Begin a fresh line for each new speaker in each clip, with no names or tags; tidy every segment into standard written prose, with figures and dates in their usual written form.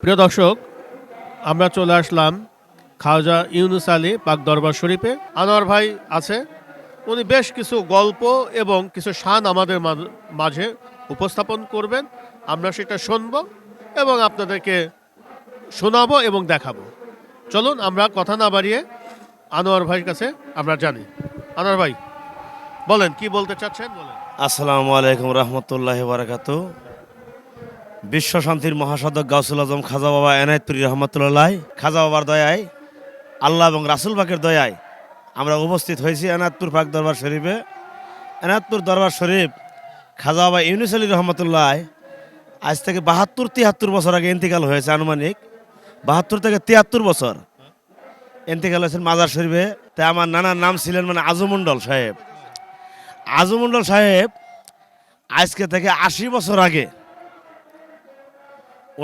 প্রিয় দর্শক, আমরা চলে আসলাম খাওজা ইউনুস আলী পাক দরবার শরীফে। আনোয়ার ভাই আছে, উনি বেশ কিছু গল্প এবং কিছু শান আমাদের মাঝে উপস্থাপন করবেন। আমরা সেটা শুনব এবং আপনাদেরকে শোনাবো এবং দেখাবো। চলুন আমরা কথা না বাড়িয়ে আনোয়ার ভাইয়ের কাছে আমরা জানি। আনোয়ার ভাই বলেন, কি বলতে চাচ্ছেন বলেন।
আসসালামু আলাইকুম রহমতুল্লাহ বারাকাতু। বিশ্ব শান্তির মহাসাধক গাউসুল আজম খাজা বাবা এনায়েতপুরী রহমতুল্লাহ, খাজা বাবার দয়ায়, আল্লাহ এবং রাসুল পাকের দয়ায় আমরা উপস্থিত হয়েছি এনায়েতপুর পাক দরবার শরীফে। এনায়েতপুর দরবার শরীফ খাজা বাবা ইউনুস আলী রহমতুল্লাহ আজ থেকে ৭২-৭৩ বছর আগে ইন্তিকাল হয়েছে। আনুমানিক ৭২ থেকে ৭৩ বছর ইন্তিকাল হয়েছেন মাজার শরীফে। তাই আমার নানার নাম ছিলেন আজমন্ডল সাহেব। আজমন্ডল সাহেব আজকে থেকে ৮০ বছর আগে,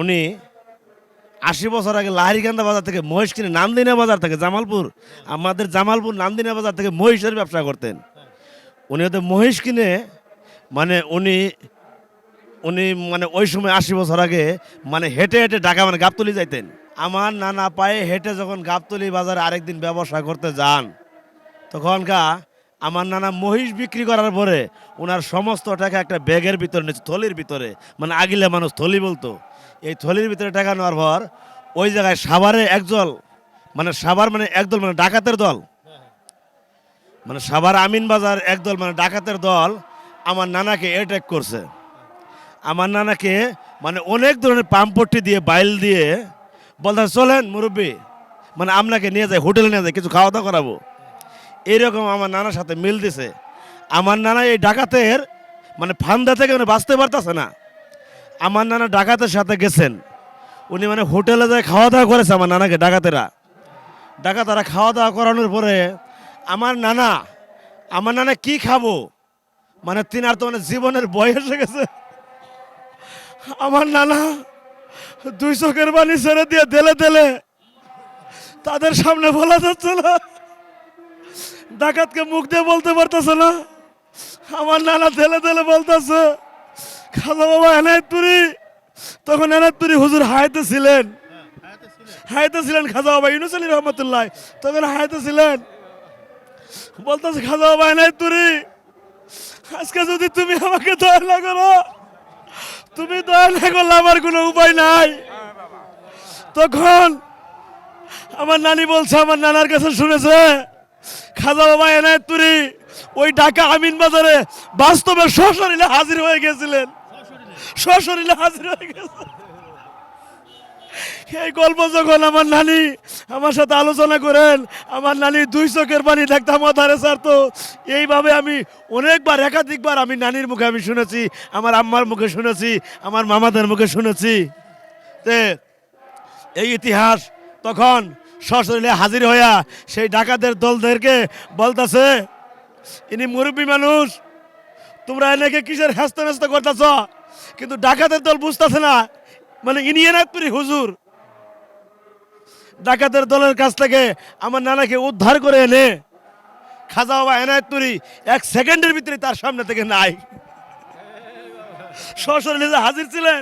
উনি ৮০ বছর আগে লাহিরিকান্দা বাজার থেকে মহিষ কিনে নান্দিনা বাজার থেকে জামালপুর, আমাদের জামালপুর নান্দিনা বাজার থেকে মহিষের ব্যবসা করতেন। উনি হয়তো মহিষ কিনে উনি উনি ওই সময় ৮০ বছর আগে হেঁটে হেঁটে ঢাকা গাবতলি যাইতেন। আমার নানা পায়ে হেঁটে যখন গাবতলি বাজারে আরেকদিন ব্যবসা করতে যান, তখনকার আমার নানা মহিষ বিক্রি করার পরে ওনার সমস্ত টাকা একটা ব্যাগের ভিতরে নিয়েছে, থলির ভিতরে, আগিলে মানুষ থলি বলতো। এই থলির ভিতরে টাকা নেওয়ার পর ওই জায়গায় সাভারে একদল একদল ডাকাতের দল, সাভার আমিন বাজার একদল ডাকাতের দল আমার নানাকে অ্যাটাক করছে। আমার নানাকে অনেক ধরনের পাম্পট্টি দিয়ে, বাইল দিয়ে বলতে, চলেন মুরব্বী, আপনাকে নিয়ে যায়, হোটেলে নিয়ে যায়, কিছু খাওয়া দাওয়া করাবো। এইরকম আমার নানার সাথে মিল দিছে। আমার নানা এই ডাকাতের ফান্দা থেকে বাঁচতে পারতেছে না। আমার নানা ডাকাতের সাথে গেছেন, উনি হোটেলে যায় খাওয়া দাওয়া করেছে আমার নানাকে। ডাকাতেরা খাওয়া দাওয়া করানোর পরে আমার নানা কি খাবো, তিনার তো জীবনের বয়স এসে গেছে। আমার নানা ২ চোখের পানি ছেড়ে দিয়ে দেলে দেলে তাদের সামনে বলা যাচ্ছে না, ডাকাতকে মুখ দিয়ে বলতে পারতেছে না। আমার নানা দেলে দেলে বলতেছে, খাজা বাবা এনায়েতপুরী, তখন এনায়েতপুরী হুজুর হায়াতে ছিলেন, খাজা বাবা ইউনুস আলী রহমতুল্লাহ তখন হায়াতে ছিলেন। বলতেছে, খাজা বাবা এনায়েতপুরী, আজকে যদি তুমি আমাকে দয়া না করো, তুমি দয়া না করলে আমার কোনো উপায় নাই। তখন আমার নানি বলছে, আমার নানার কাছে শুনেছে, খাজা বাবা এনায়েতপুরী ওই ঢাকা আমিন বাজারে বাস্তবে সশরীরে হাজির হয়ে গেছিলেন, সশরীরে হাজির হয়ে গেছে। এই গল্প যখন আমার নানি আমার সাথে আলোচনা করেন, আমার নানি ২ চোখের পানি দেখতাম ধারে স্যার। তো এইভাবে আমি অনেকবার, একাধিকবার আমি নানির মুখে আমি শুনেছি, আমার আম্মার মুখে শুনেছি, আমার মামাদের মুখে শুনেছি। তে এই ইতিহাস তখন সশরীরে হাজির হইয়া সেই ডাকাতের দলদেরকে বলতেছে, ইনি মুরব্বী মানুষ, তোমরা এনেকে কিসের হ্যাস্ত ন্যস্ত করতেছ। কিন্তু ডাকাতের দল বুঝতেছে না, ইনি এনায়েতপুরী হুজুর। ডাকাতের দলের কাছ থেকে আমার নানাকে উদ্ধার করে এনে খাজা বাবা এনায়েতপুরী ১ সেকেন্ডের ভিতরে তার সামনে থেকে নাই, সশরীরে হাজির ছিলেন।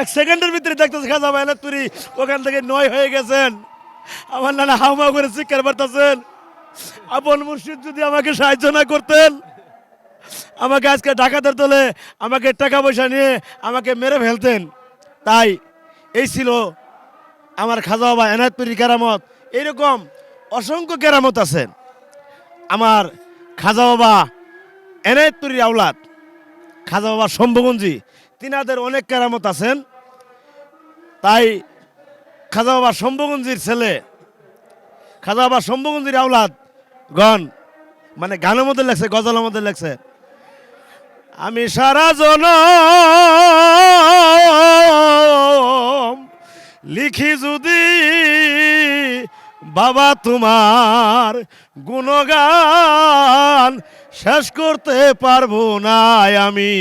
১ সেকেন্ডের ভিতরে দেখতেছে খাজা বাবা এনায়েতপুরী ওখান থেকে নয় হয়ে গেছেন। আমার নানা হাউমা করে চিৎকার করতেছেন, আপন মুর্শিদ যদি আমাকে সাহায্য না করতেন, আমাকে আজকে ডাকাতের দলে আমাকে টাকা পয়সা নিয়ে আমাকে মেরে ফেলতেন। তাই এই ছিল আমার খাজা বাবা এনায়েতপুরীর কেরামত। এইরকম অসংখ্য কেরামত আছে আমার খাজা বাবা এনায়েতপুরীর আওলাদ, খাজা বাবা শম্ভুগঞ্জি, তিনাদের অনেক কেরামত আছেন। তাই খাজা বাবা শম্ভুগঞ্জির ছেলে, খাজা বাবা শম্ভুগঞ্জির আওলাদ গণ গানের মধ্যে লেখছে, গজলের মধ্যে লেখছে, আমি সারা জনম লিখি যদি বাবা তোমার গুণগান, শেষ করতে পারবো না আমি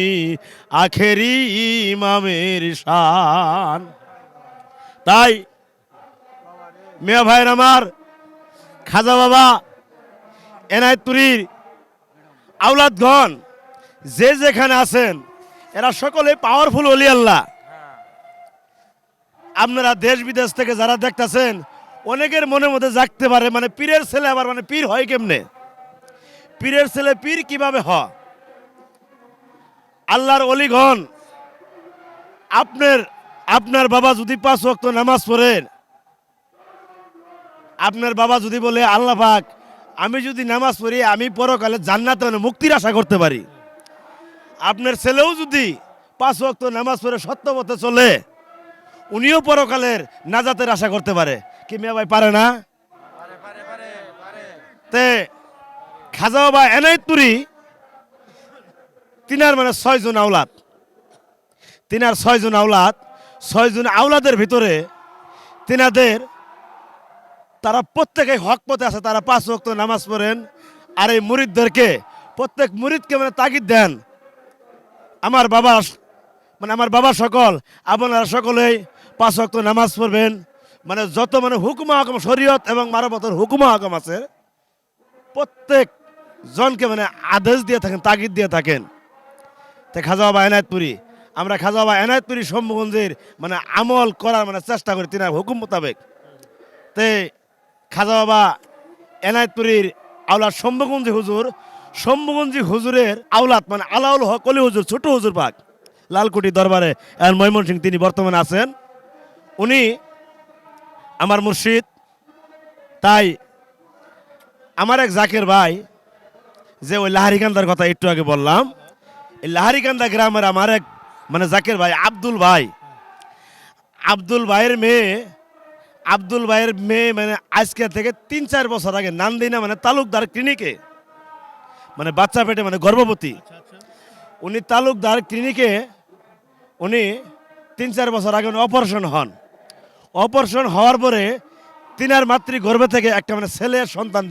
আখেরি ইমামের শান। তাই মিয়া ভাইয়ের আমার, খাজা বাবা এনায়েতপুরীর আওলাদগণ যে যেখানে আছেন, এরা সকলে পাওয়ারফুল ওলি আল্লাহ। আপনারা দেশ বিদেশ থেকে যারা দেখতেছেন অনেকের মনের মধ্যে জাগতে পারে মানে পীরের ছেলে আবার মানে পীর হয় কেমনে, পীরের ছেলে পীর কিভাবে হয়। আল্লাহর অলিগণ, আপনার বাবা যদি 5 ওয়াক্ত নামাজ পড়েন, আপনার বাবা যদি বলে আল্লাহ পাক আমি যদি নামাজ পড়ি আমি পরকালে জান্নাতে মুক্তির আশা করতে পারি, আপনার ছেলেও যদি 5 ওয়াক্ত নামাজ পড়ে সত্য পথে চলে উনিও পরকালের নাজাতের আশা করতে পারে। কি মিয়া ভাই পারে না? তে খাজা বাবা এনায়েতপুরি তিনার মানে 6 জন আওলাদ, তিনার 6 জন আওলাদ, 6 জন আওলাদের ভিতরে তিনাদের তারা প্রত্যেকে হক পথে আছে, তারা 5 ওয়াক্ত নামাজ পড়েন। আর এই মুরিদদেরকে প্রত্যেক মুরিদকে মানে তাগিদ দেন আমার বাবা সকল আপনারা সকলেই 5 ওয়াক্ত নামাজ পড়বেন, মানে যত মানে হুকুমা হকম শরীয়ত এবং মানবতার হুকুমা হকম আছে প্রত্যেক জনকে মানে আদেশ দিয়ে থাকেন, তাগিদ দিয়ে থাকেন। তো খাজা বাবা এনায়েতপুরি, আমরা খাজা বাবা এনায়েতপুরি শম্ভুগঞ্জের মানে আমল করার মানে চেষ্টা করি তিনার হুকুম মোতাবেক। তে খাজা বাবা এনায়েতপুরীর আওলাদ শম্ভুগঞ্জি হুজুরের আওলাদ মানে আলাউল হক অলি হুজুর, ছোট হুজুর পাক লালকুটি দরবারে ময়মনসিংহ তিনি বর্তমানে আছেন। উনি আমার মুর্শিদ। তাই আমার এক জাকের ভাই, যে ওই লাহারিকান্দার কথা একটু আগে বললাম, এই লাহারিকান্দা গ্রামের আমার এক মানে জাকের ভাই আব্দুল ভাইয়ের মেয়ে মানে আজকে থেকে 3-4 বছর আগে নান্দিনা মানে তালুকদার ক্লিনিকে মানে বাচ্চা পেটে মানে গর্ভবতী, উনি তালুকদার ক্লিনিকে উনি 3-4 বছর আগে উনি অপারেশন হওয়ার পরে তিনার মাতৃগর্ভে থেকে একটা মানে ছেলের সন্তান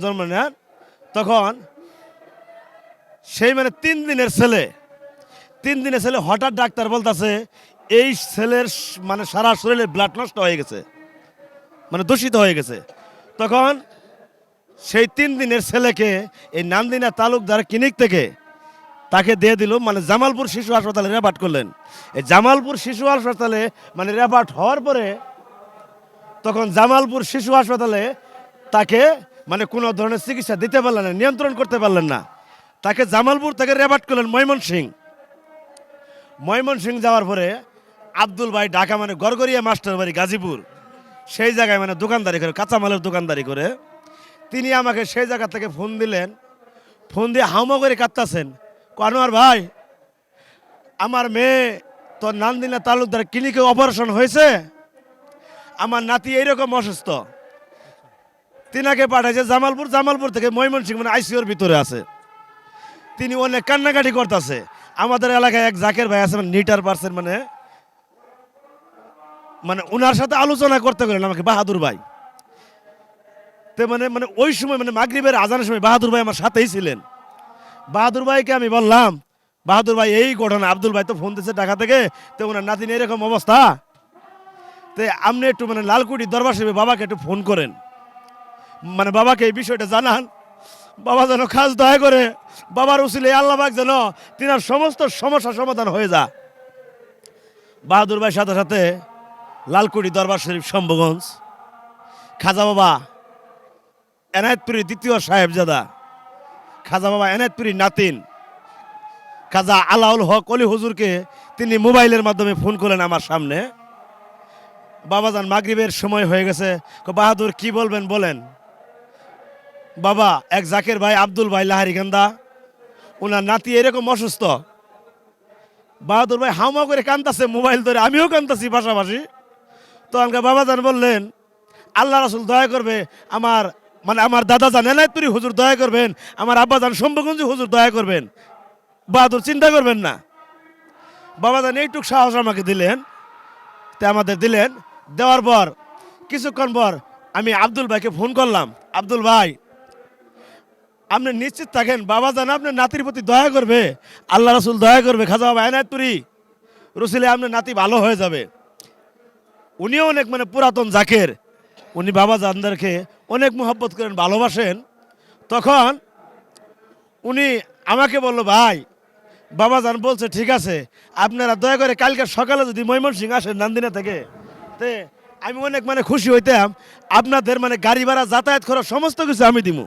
জন্ম নেন। তখন সেই মানে 3 দিনের ছেলে হঠাৎ ডাক্তার বলতেছে এই ছেলের মানে সারা শরীরে ব্লাড নষ্ট হয়ে গেছে, মানে দূষিত হয়ে গেছে। তখন সেই 3 দিনের ছেলেকে এই নান্দিনা তালুকদার ক্লিনিক থেকে তাকে দিয়ে দিল মানে জামালপুর শিশু হাসপাতালে রেফার করলেন। এই জামালপুর শিশু হাসপাতালে মানে রেফার হওয়ার পরে তখন জামালপুর শিশু হাসপাতালে তাকে মানে কোনো ধরনের চিকিৎসা দিতে পারলেন না, নিয়ন্ত্রণ করতে পারলেন না। তাকে জামালপুর থেকে রেফার করলেন ময়মনসিংহ যাওয়ার পরে আব্দুল ভাই ঢাকা মানে গড়গড়িয়া মাস্টার বাড়ি গাজীপুর সেই জায়গায় মানে দোকানদারি করে, কাঁচামালের দোকানদারি করে। তিনি আমাকে সেই জায়গা থেকে ফোন দিয়ে হাউমা করে কাঁদতেছেন, আনোয়ার ভাই আমার মেয়ে তো নান্দিনা তালুকদার ক্লিনিকে অপারেশন হয়েছে, আমার নাতি এইরকম অসুস্থ, তিনাকে পাঠাইছে জামালপুর থেকে ময়মনসিংহ মানে আইসিওর ভিতরে আছে। তিনি অনেক কান্নাকাটি করতেছে। আমাদের এলাকায় এক জাকের ভাই আছে মানে নিটার পার্সেন্ট মানে ওনার সাথে আলোচনা করতে গেলেন আমাকে বাহাদুর ভাই। তো মানে ওই সময় মানে মাগরিবের আজানের সময় বাহাদুর ভাই আমার সাথেই ছিলেন। বাহাদুর ভাইকে আমি বললাম, বাহাদুর ভাই এই ঘটনা, আব্দুল ভাই তো ফোন দিচ্ছে ঢাকা থেকে, তো ওনার নাতিন এরকম অবস্থা, তো আপনি একটু মানে লালকুটি দরবার শরীফে বাবাকে একটু ফোন করেন, মানে বাবাকে এই বিষয়টা জানান, বাবা যেন খাস দয়া করে বাবার উসিলে আল্লাহ পাক যেন তিনার সমস্ত সমস্যা সমাধান হয়ে যা। বাহাদুর ভাই সাথে সাথে লালকুটি দরবার শরীফ শম্ভুগঞ্জ খাজা বাবা এনায়েতপুরীর 2য় সাহেবজাদা খাজা বাবা এনায়েতপুরীর নাতিন খাজা আলাউল হক অলি হুজুরকে তিনি মোবাইলের মাধ্যমে ফোন করলেন আমার সামনে। বাবাজান মাগরিবের সময় হয়ে গেছে, বাহাদুর কি বলবেন বলেন। বাবা এক জাকের ভাই আব্দুল ভাই লাহারিকান্দা, ওনার নাতি এরকম অসুস্থ। বাহাদুর ভাই হাউমা করে কান্দাছে মোবাইল ধরে, আমিও কান্দাছি পাশাপাশি। তো আমাকে বাবাজান বললেন আল্লাহ রাসূল দয়া করবে, আমার দাদা জান এনায়েতপুরী হুজুর দয়া করবেন, আমার আব্বাজান শম্ভুগঞ্জি হুজুর দয়া করবেন, বাহাদুর চিন্তা করবেন না। বাবাজান এইটুক সাহস আমাকে দিলেন, তে আমাদের দিলেন। দেওয়ার পর কিছুক্ষণ পর আমি আব্দুল ভাইকে ফোন করলাম, আব্দুল ভাই আপনি নিশ্চিত থাকেন বাবাজান আপনার নাতির প্রতি দয়া করবে, আল্লাহ রাসূল দয়া করবে, খাজা বাবা এনায়েতপুরী রসিলে আপনার নাতি ভালো হয়ে যাবে। উনিও অনেক মানে পুরাতন জাকের, উনি বাবাজানদেরকে অনেক মোহব্বত করেন, ভালোবাসেন। তখন উনি আমাকে বলল, ভাই বাবাজান বলছে ঠিক আছে, আপনারা দয়া করে কালকে সকালে যদি ময়মনসিংহ আসেন নান্দিনা থেকে, তে আমি অনেক মানে খুশি হইতাম। আপনাদের মানে গাড়ি ভাড়া, যাতায়াত খরচ সমস্ত কিছু আমি দিব।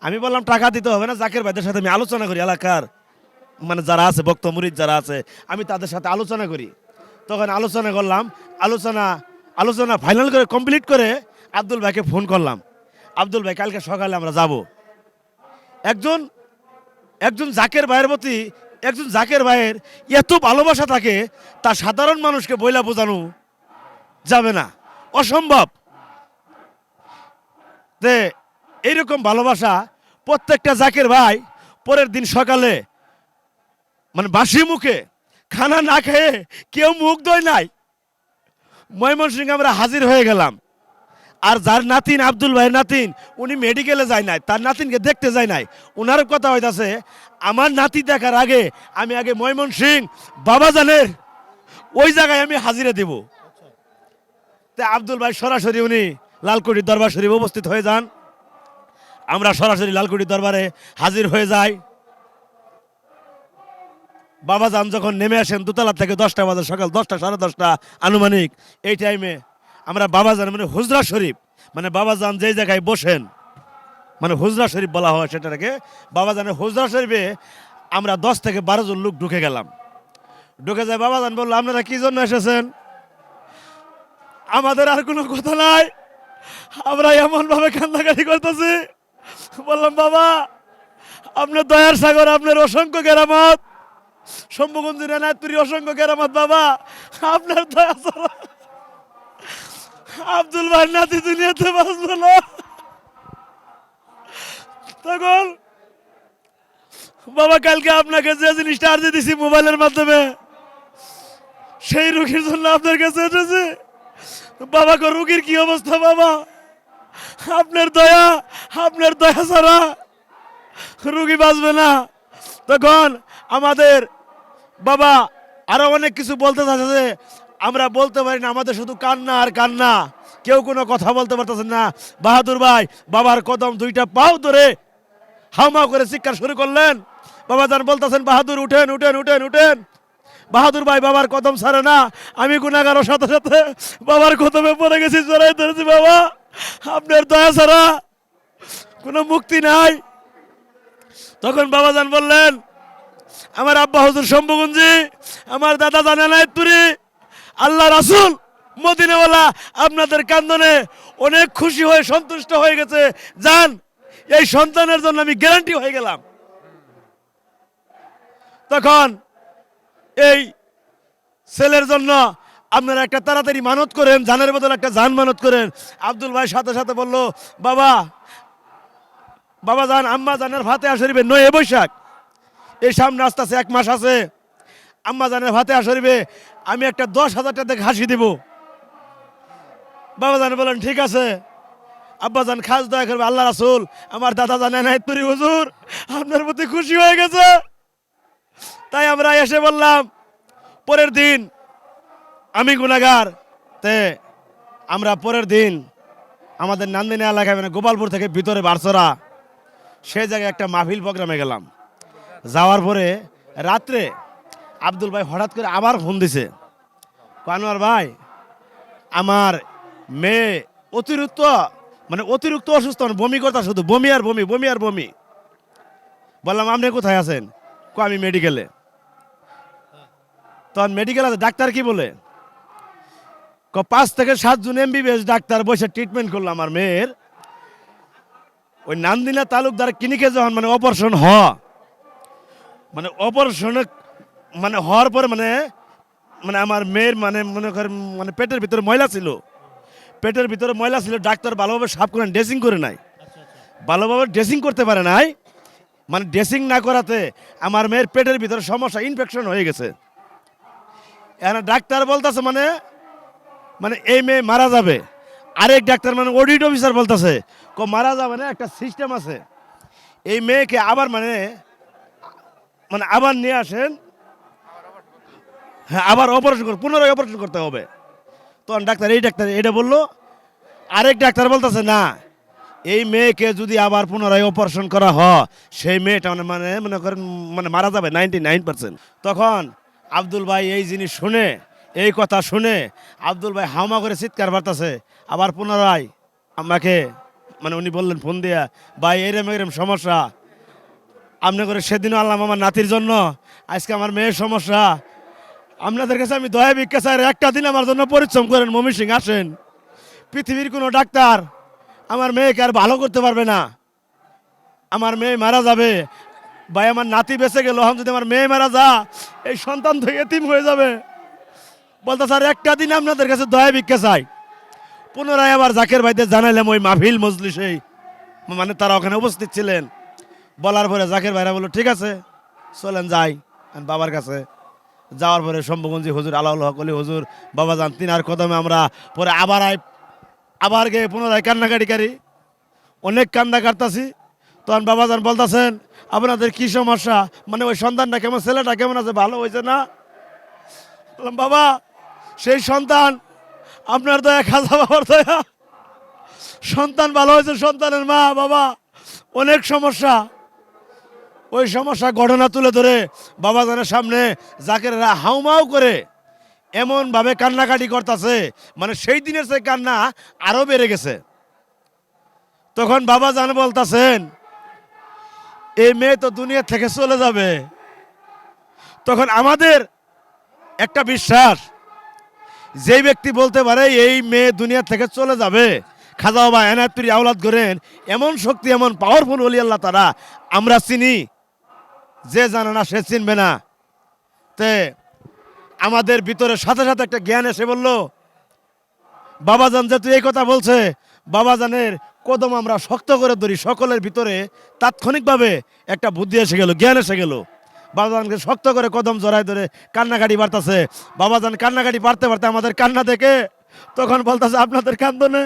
আমি বললাম টাকা দিতে হবে না, জাকের ভাইদের সাথে আমি আলোচনা করি, এলাকার মানে যারা আছে ভক্ত মুরিদ যারা আছে আমি তাদের সাথে আলোচনা করি। তখন আলোচনা করলাম, আলোচনা আলোচনা ফাইনাল করে কমপ্লিট করে আব্দুল ভাইকে ফোন করলাম। আব্দুল ভাই কালকে সকালে আমরা যাব। একজন একজন জাকের ভাইয়ের প্রতি, একজন জাকের ভাইয়ের এত ভালোবাসা থাকে, তা সাধারণ মানুষকে বইলা বোঝানো যাবে না, অসম্ভব। তে এইরকম ভালোবাসা প্রত্যেকটা জাকের ভাই পরের দিন সকালে মানে বাসি মুখে খানা না খেয়ে কেউ মুখ ধোয় নাই। ময়মনসিংহে আমরা হাজির হয়ে গেলাম। আর যার নাতিন, আব্দুল ভাইয়ের নাতিন, উনি মেডিকেলে যায় নাই, তার নাতিনকে দেখতে যায় নাই। ওনার কথা হইতাছে আমার নাতি দেখার আগে আমি আগে ময়মনসিংহ বাবাজানের ওই জায়গায় আমি হাজিরা দেব। তা আব্দুল ভাই সরাসরি উনি লালকুটির দরবার শরীফ উপস্থিত হয়ে যান। আমরা সরাসরি লালকুটির দরবারে হাজির হয়ে যাই। বাবাজান যখন নেমে আসেন দোতলা থেকে 10টা বাজে, সকাল 10টা 10:30 আনুমানিক, এই টাইমে আমরা বাবাজান মানে হুজরা শরীফ, মানে বাবাজান যেই জায়গায় বসেন মানে হুজরা শরীফ বলা হয় সেটাকে, বাবাজানের হুজরা শরীফে আমরা 10 থেকে 12 জন লোক ঢুকে গেলাম। ঢুকে যায় বাবাজান বললো আপনারা কি জন্য এসেছেন? আমাদের আর কোনো কথা নাই, আমরা এমনভাবে কান্নাকাটি করতেছি। বললাম বাবা আপনার দয়ার সাগর, আপনার অসংখ্য কেরামত, শম্ভুগঞ্জ এনায়তপুরি অসংখ্য কেরামত বাবা, আপনার দয়া ছাড়া আব্দুল ভাই নাতি দুনিয়াতে বাঁচবে না। তখন বাবা কালকে আপনাকে যে জিনিসটা আর্জি দিছি মোবাইলের মাধ্যমে, সেই রোগীর জন্য আপনার কাছে এসেছে। বাবা গো রোগীর কি অবস্থা বাবা? আপনার দয়া ছাড়া রোগী বাঁচবে না। তখন আমাদের বাবা আরো অনেক কিছু বলতে চাচ্ছে, আমরা বলতে পারি না, আমাদের শুধু কান্না আর কান্না, কেউ কোনো কথা বলতে পারতেছেন না। বাহাদুর ভাই বাবার কদম 2টা পাও ধরে হাউমাউ করে চিৎকার শুরু করলেন। বাবা যান বলতেছেন বাহাদুর উঠেন উঠেন উঠেন উঠেন। বাহাদুর ভাই বাবার কদম ছাড়ে না। আমি গুনাহগারের সাথে সাথে বাবার কদমে পড়ে গেছি, জড়াই ধরেছি। বাবা আপনার দয়া ছাড়া কোনো মুক্তি নাই। তখন বাবা যান বললেন আমার আব্বা হুজুর শম্ভুগঞ্জি, আমার দাদা জানা নাইতুরি, আল্লাহ রাসূল মদিনাওয়ালা আপনাদের কান্দনে অনেক খুশি হয়ে সন্তুষ্ট হয়ে গেছে। যান, এই সন্তানের জন্য আমি গ্যারান্টি হয়ে গেলাম। তখন এই ছেলের জন্য আপনারা একটা তাড়াতাড়ি মানত করেন, জানের বদলে একটা জান মানত করেন। আব্দুল ভাই সাথে সাথে বলল বাবা জান, আম্মা জানের ফাতিহা শরীফে 9 বৈশাখ, এই সামনে আস্তে আস্তে 1 মাস আছে, আম্মা জানের ফাতিহা শরীফে আমি একটা 10,000 টাকা হাসি দিব। বাবা জান বলেন ঠিক আছে। আব্বা জান খাস দয়া করবে, আল্লাহ রাসূল আমার দাদা জানে নাইতুরি হুজুর আপনার প্রতি খুশি হয়ে গেছে। তাই আমরা এসে বললাম পরের দিন আমি গুনাহগার, তে আমরা পরের দিন আমাদের নান্দিনী এলাকায় মানে গোপালপুর থেকে ভিতরে বারসরা সেই জায়গায় একটা মাহফিল প্রোগ্রামে গেলাম। যাওয়ার পরে রাত্রে আব্দুল ভাই হঠাৎ করে আবার ফোন দিছে, আনোয়ার ভাই আমার মেয়ে অতিরিক্ত অসুস্থ, বমি করতা, শুধু বমি আর বমি, বমি আর বমি। বললাম আপনি কোথায় আছেন? আমি মেডিকেলে। তখন মেডিকেল আছে, ডাক্তার কি বলে? 5 থেকে 7 জন MBBS ডাক্তার বসে ট্রিটমেন্ট করলো আমার মেয়ের। ওই নান্দিনা তালুকদার ক্লিনিকে যখন মানে অপারেশন মানে হওয়ার পরে মানে আমার মেয়ের মানে মনে করেন মানে পেটের ভিতরে ময়লা ছিল, ডাক্তার ভালোভাবে সাফ করে ড্রেসিং করে নাই, ভালোভাবে ড্রেসিং করতে পারে নাই। মানে ড্রেসিং না করাতে আমার মেয়ের পেটের ভিতরে সমস্যা, ইনফেকশন হয়ে গেছে। এখানে ডাক্তার বলতেছে মানে এই মেয়ে মারা যাবে। আরেক ডাক্তার মানে অডিট অফিসার বলতেছে মারা যাবে না, একটা সিস্টেম আছে, এই মেয়েকে আবার আবার নিয়ে আসেন, হ্যাঁ আবার পুনরায় অপারেশন করতে হবে। তখন এই ডাক্তার এটা বললো। আরেক ডাক্তার বলতেছে না, এই মেয়েকে যদি আবার পুনরায় অপারেশন করা হয় সেই মেয়েটা মনে করেন মারা যাবে 99%। তখন আব্দুল ভাই এই জিনিস শুনে, এই কথা শুনে আব্দুল ভাই হামা করে চিৎকার বাড়তাছে। আবার পুনরায় আমাকে উনি বললেন ফোন দিয়া, ভাই এরম এরম সমস্যা, আপনি করে সেদিনও আনলাম আমার নাতির জন্য, আজকে আমার মেয়ের সমস্যা, আপনাদের কাছে আমি দয়া ভিক্ষা চাই, একটা দিন আমার জন্য পরিশ্রম করেন, ময়মনসিং আসেন। পৃথিবীর কোনো ডাক্তার আমার মেয়েকে আর ভালো করতে পারবে না, আমার মেয়ে মারা যাবে। ভাই আমার নাতি বেঁচে গেল, এখন যদি আমার মেয়ে মারা যা, এই সন্তান তো এতিম হয়ে যাবে। বলতে স্যার একটা দিন আপনাদের কাছে দয়া ভিক্ষা চাই। পুনরায় আবার জাকের ভাইদের জানাইলাম ওই মাহফিল মজলিসেই, তারা ওখানে উপস্থিত ছিলেন। বলার পরে জাকের ভাইরা বললো ঠিক আছে চলেন যাই বাবার কাছে। যাওয়ার পরে শম্ভুগঞ্জি হুজুর আল্লাহ কলি হুজুর বাবা যান তিনার কদমে আমরা পরে আবার গিয়ে পুনরায় কান্নাকাটিকারি অনেক কান্না কাটতাছি। তখন বাবা যান বলতেছেন আপনাদের কি সমস্যা, ওই সন্তানটা কেমন, ছেলেটা কেমন আছে, ভালো হয়েছে না? বললাম বাবা সেই সন্তান আপনার দয়া, খাজা বাবার দয়া, সন্তান ভালো হয়েছে, সন্তানের মা বাবা অনেক সমস্যা। ওই সমস্যা ঘটনা তুলে ধরে বাবা জানের সামনে জাকেরেরা হাউমাউ করে এমনভাবে কান্নাকাটি করতেছে, সেই দিনের সে কান্না আরো বেড়ে গেছে। তখন বাবা জান বলতেছেন এই মেয়ে তো দুনিয়া থেকে চলে যাবে। তখন আমাদের একটা বিশ্বাস, যেই ব্যক্তি বলতে পারে এই মেয়ে দুনিয়া থেকে চলে যাবে, খাজা বাবা এনায়েত আওলাদ করেন, এমন শক্তি এমন পাওয়ারফুল ওলি আল্লাহ তারা আমরা চিনি, যে জানে না সে চিনবে না। তে আমাদের ভিতরে সাথে সাথে একটা জ্ঞান এসে বলল, বাবাজান যেহেতু এই কথা বলছে, বাবাজানের কদম আমরা শক্ত করে ধরি। সকলের ভিতরে তাৎক্ষণিকভাবে একটা বুদ্ধি এসে গেল, জ্ঞান এসে গেল। বাবাজানকে শক্ত করে কদম জড়াই ধরে কান্নাকাটি বাড়তেছে। বাবাজান কান্নাকাটি বাড়তে বাড়তে আমাদের কান্না দেখে তখন বলতেছে আপনাদের কান্দনে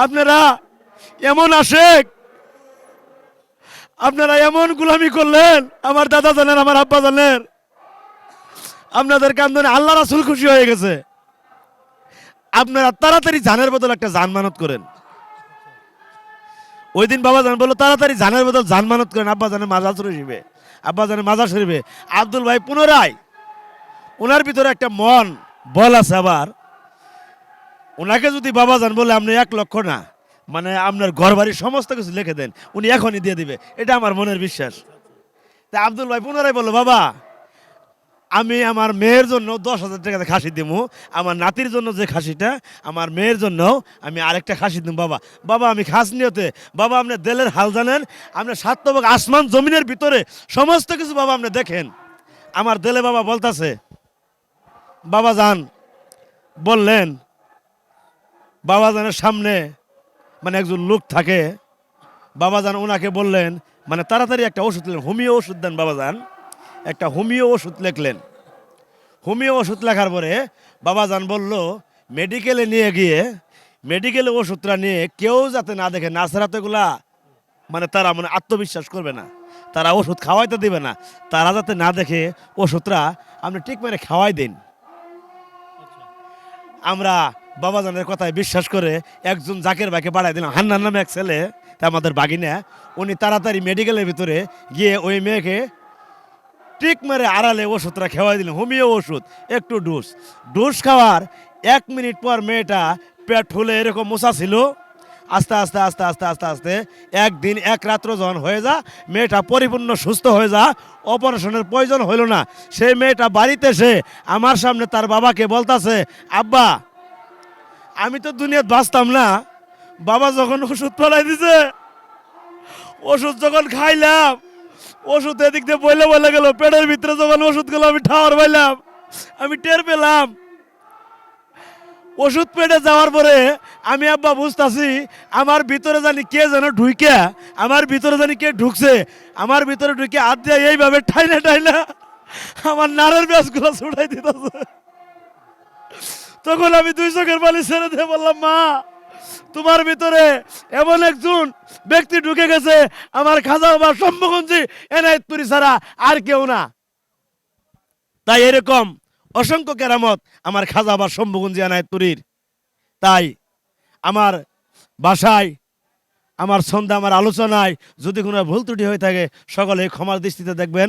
আপনারা এমন আশেক, আপনারা এমন গুলামি করলেন আমার দাদা জানেন, আমার আব্বা জানেন, আপনাদের কান্দনে আল্লাহ রাসূল খুশি হয়ে গেছে। আপনারা তাড়াতাড়ি জানের বদল একটা জান মানত করেন। ওই দিন বাবা জান বললো তাড়াতাড়ি জানের বদল জান মানত করেন আব্বা জানের মাজার শরীফে, আব্বা জানের মাজার শরীফে। আব্দুল ভাই পুনরায় ওনার ভিতরে একটা মন বল আছে, আবার ওনাকে যদি বাবা জান বলে আপনি 1 লক্ষ না, আপনার ঘর বাড়ির সমস্ত কিছু লিখে দেন, উনি এখনই দিয়ে দিবে, এটা আমার মনের বিশ্বাস। তা আব্দুল ভাই পুনরায় বললো বাবা আমি আমার মেয়ের জন্য 10,000 টাকা খাসি দিব, আমার নাতির জন্য যে খাসিটা, আমার মেয়ের জন্য আমি আরেকটা খাসি দিব। বাবা বাবা আমি খাস নিয়তে, বাবা আপনি দেলের হাল জানেন, আপনি 7 তবক আসমান জমিনের ভিতরে সমস্ত কিছু বাবা আপনি দেখেন। আমার দেলে বাবা বলতাছে, বাবা যান বললেন, বাবা জানের সামনে একজন লোক থাকে, বাবা যান ওনাকে বললেন তাড়াতাড়ি একটা ওষুধ লিখলেন, হোমিও ওষুধ দেন বাবা যান। একটা হোমিও ওষুধ লিখলেন। হোমিও ওষুধ লেখার পরে বাবা যান বলল মেডিকেলে নিয়ে গিয়ে, মেডিকেলে ওষুধটা নিয়ে কেউ যাতে না দেখে, নার্সেরা তো এগুলা তারা আত্মবিশ্বাস করবে না, তারা ওষুধ খাওয়াইতে দিবে না, তারা যাতে না দেখে ওষুধটা আপনি ঠিক খাওয়াই দিন। আমরা বাবাজানের কথায় বিশ্বাস করে একজন জাকের ভাইকে পাঠাই দিলাম, হান্নান নামে এক ছেলে, তা আমাদের বাগিনা, উনি তাড়াতাড়ি মেডিকেলের ভিতরে গিয়ে ওই মেয়েকে ঠিক আড়ালে ওষুধটা খাওয়াই দিলেন, হোমিও ওষুধ, একটু ডোজ খাওয়ার 1 মিনিট পর মেয়েটা পেট ফুলে এরকম মোছা ছিল। আস্তে আস্তে আস্তে আস্তে আস্তে আস্তে একদিন 1 রাত্র যখন হয়ে যা, মেয়েটা পরিপূর্ণ সুস্থ হয়ে যা, অপারেশনের প্রয়োজন হইল না। সেই মেয়েটা বাড়িতে এসে আমার সামনে তার বাবাকে বলতাছে, আব্বা আমি তো দুনিয়াতে বাঁচতাম না, বাবা যখন ওষুধ পালাই দিছে, ওষুধ যখন খাইলাম, ওষুধ এদিক দিয়ে বইলে গেল, পেটের ভিতরে যখন ওষুধ গেল আমি ঠাওয়ার পাইলাম, আমি টের পেলাম। ওষুধ পেটে যাওয়ার পরে আমি আব্বা বুঝতাছি আমার ভিতরে জানি কে যেন ঢুকে, আমার ভিতরে জানি কে ঢুকছে, আমার ভিতরে ঢুকে হাত দিয়ে এইভাবে ঠাইনা ঠাইনা আমার নাড়ের ব্যাসগুলো ছুটাই দিতেছে। তখন আমি 2 চোখের পানি ছেড়ে দিয়ে বললাম, মা তোমার ভিতরে এমন একজন ব্যক্তি ঢুকে গেছে, আমার খাজা বাবা শম্ভুগঞ্জি এনায়েতপুরি ছাড়া আর কেউ না। তাই এরকম অসংখ্য কেরামত আমার খাজা বাবা শম্ভুগঞ্জি এনায়েতপুরীর। তাই আমার বাসায় আমার ছন্দে আমার আলোচনায় যদি কোনো ভুল ত্রুটি হয়ে থাকে সকলে ক্ষমার দৃষ্টিতে দেখবেন।